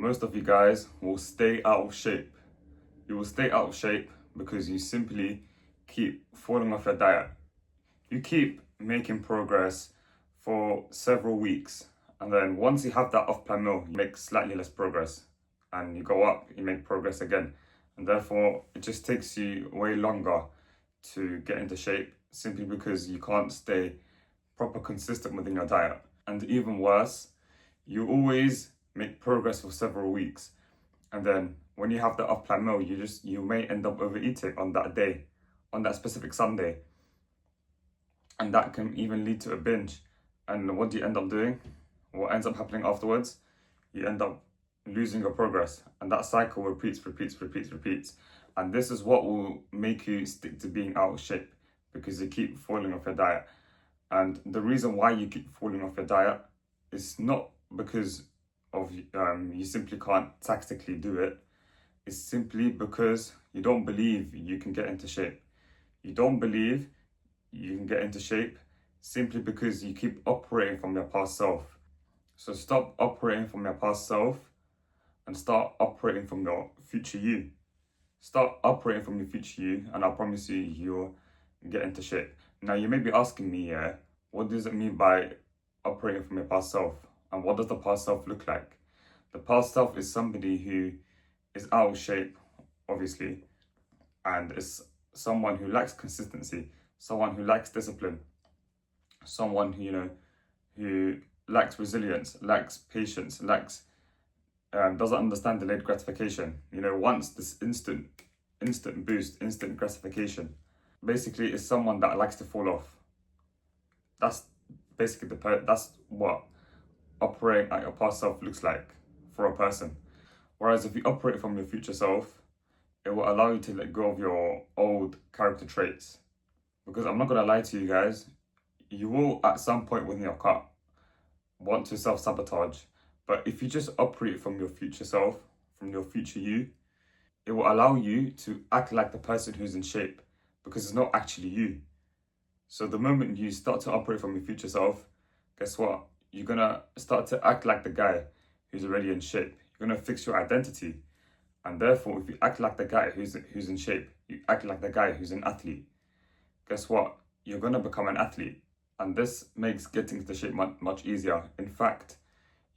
Most of you guys will stay out of shape. You will stay out of shape because you simply keep falling off your diet. You keep making progress for several weeks, and then once you have that off-plan meal, you make slightly less progress, and you go up, you make progress again, and therefore it just takes you way longer to get into shape simply because you can't stay proper consistent within your diet. And even worse, you always make progress for several weeks, and then when you have the off-plan meal, you may end up overeating on that day, on that specific Sunday, and that can even lead to a binge. And what do you end up doing? What ends up happening afterwards? You end up losing your progress, and that cycle repeats. And this is what will make you stick to being out of shape, because you keep falling off your diet. And the reason why you keep falling off your diet is not because of you simply can't tactically do it. It's simply because you don't believe you can get into shape. You don't believe you can get into shape simply because you keep operating from your past self. So stop operating from your past self and start operating from your future you. Start operating from your future you, and I promise you, you'll get into shape. Now, you may be asking me, what does it mean by operating from your past self? And what does the past self look like? The past self is somebody who is out of shape, obviously, and is someone who lacks consistency, someone who lacks discipline, someone who, who lacks resilience, lacks patience, lacks doesn't understand delayed gratification. Wants this instant boost, instant gratification. Basically, is someone that likes to fall off. That's basically that's what operating at your past self looks like for a person. Whereas if you operate from your future self, it will allow you to let go of your old character traits. Because I'm not gonna lie to you guys, you will at some point within your cut want to self-sabotage. But if you just operate from your future self, from your future you, it will allow you to act like the person who's in shape, because it's not actually you. So the moment you start to operate from your future self, guess what? You're gonna start to act like the guy who's already in shape. You're gonna fix your identity. And therefore, if you act like the guy who's in shape, you act like the guy who's an athlete, guess what? You're gonna become an athlete. And this makes getting into shape much easier. In fact,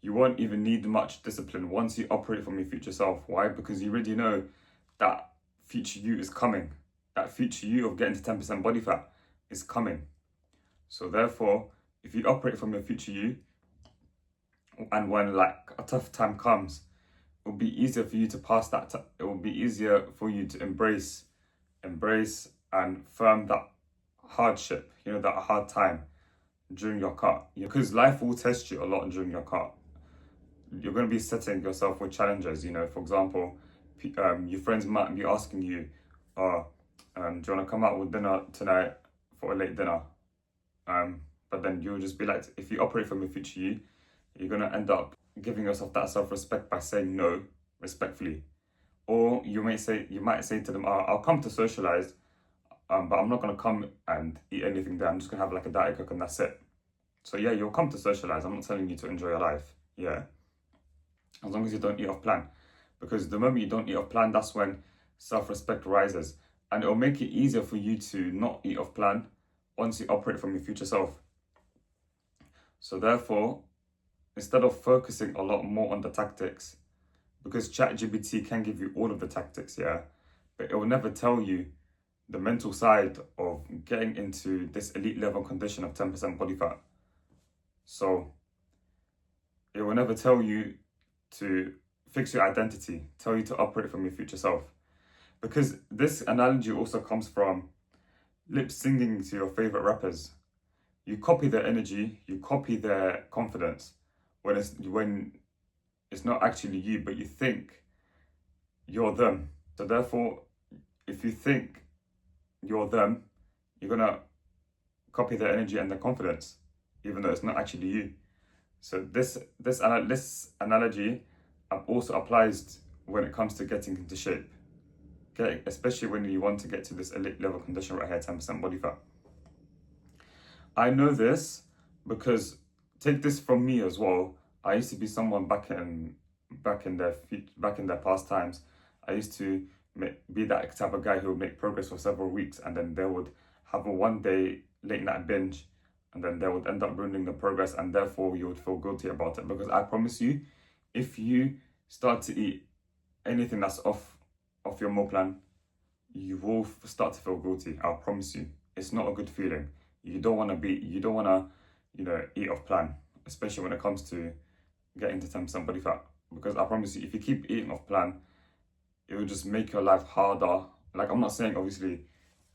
you won't even need much discipline once you operate from your future self. Why? Because you already know that future you is coming. That future you of getting to 10% body fat is coming. So therefore, if you operate from your future you, and when like a tough time comes, it will be easier for you to pass that. It will be easier for you to embrace and firm that hardship, that hard time during your cut. Because life will test you a lot during your cut. You're going to be setting yourself with challenges. For example, your friends might be asking you, do you want to come out with dinner tonight for a late dinner? But then you'll just be like, if you operate from your future you, you're going to end up giving yourself that self-respect by saying no respectfully. Or you might say to them, I'll come to socialize, but I'm not going to come and eat anything there. I'm just going to have like a Diet Coke and that's it. So yeah, you'll come to socialize. I'm not telling you to enjoy your life. Yeah. As long as you don't eat off plan. Because the moment you don't eat off plan, that's when self-respect rises. And it'll make it easier for you to not eat off plan once you operate from your future self. So therefore, instead of focusing a lot more on the tactics, because ChatGPT can give you all of the tactics, but it will never tell you the mental side of getting into this elite level condition of 10% body fat. So it will never tell you to fix your identity, tell you to operate from your future self. Because this analogy also comes from lip singing to your favorite rappers. You copy their energy, you copy their confidence when it's not actually you, but you think you're them. So therefore, if you think you're them, you're gonna copy their energy and their confidence, even though it's not actually you. So this analogy also applies when it comes to getting into shape. Okay, especially when you want to get to this elite level condition right here, 10% body fat. I know this because, take this from me as well, I used to be someone back in back in their past times, I used to be that type of guy who would make progress for several weeks, and then they would have a 1 day late night binge, and then they would end up ruining the progress, and therefore you would feel guilty about it. Because I promise you, if you start to eat anything that's off your meal plan, you will start to feel guilty. I promise you, it's not a good feeling. You don't want to, eat off plan, especially when it comes to getting to 10% body fat. Because I promise you, if you keep eating off plan, it will just make your life harder. Like, I'm not saying obviously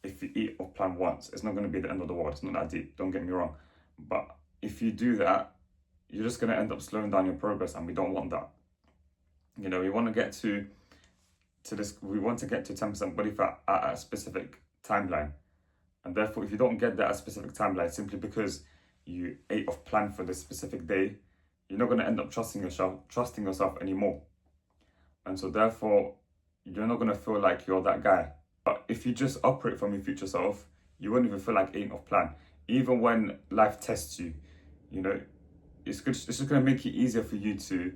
if you eat off plan once, it's not going to be the end of the world. It's not that deep. Don't get me wrong. But if you do that, you're just going to end up slowing down your progress, and we don't want that. We want to get to this. We want to get to 10% body fat at a specific timeline, and therefore, if you don't get that at a specific timeline simply because you ate off plan for this specific day, you're not going to end up trusting yourself anymore, and so therefore, you're not going to feel like you're that guy. But if you just operate from your future self, you won't even feel like eating off plan. Even when life tests you, it's just going to make it easier for you to,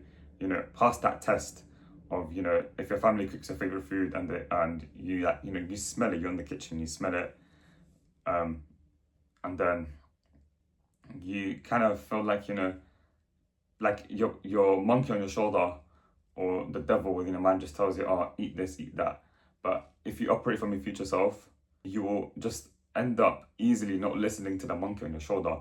pass that test of, if your family cooks your favorite food and you you smell it, you're in the kitchen, you smell it, and then you kind of feel like, like your monkey on your shoulder, or the devil within a man just tells you, oh, eat this, eat that. But if you operate from your future self, you will just end up easily not listening to the monkey on your shoulder,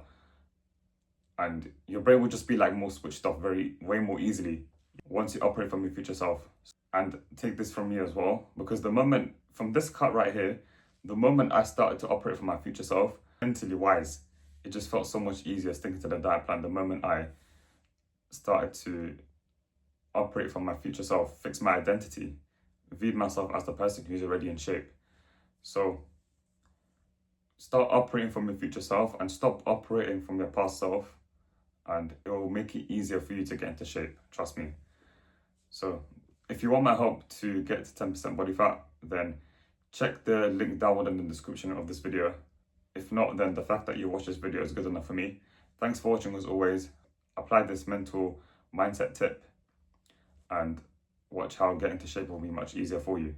and your brain will just be like more switched off way more easily once you operate from your future self. And take this from me as well, because from this cut right here, the moment I started to operate from my future self, mentally wise, it just felt so much easier sticking to the diet plan. The moment I started to operate from my future self, fix my identity, viewed myself as the person who's already in shape. So start operating from your future self and stop operating from your past self, and it will make it easier for you to get into shape, trust me. So if you want my help to get to 10% body fat, then check the link downward in the description of this video. If not, then the fact that you watch this video is good enough for me. Thanks for watching as always. Apply this mental mindset tip and watch how getting to shape will be much easier for you.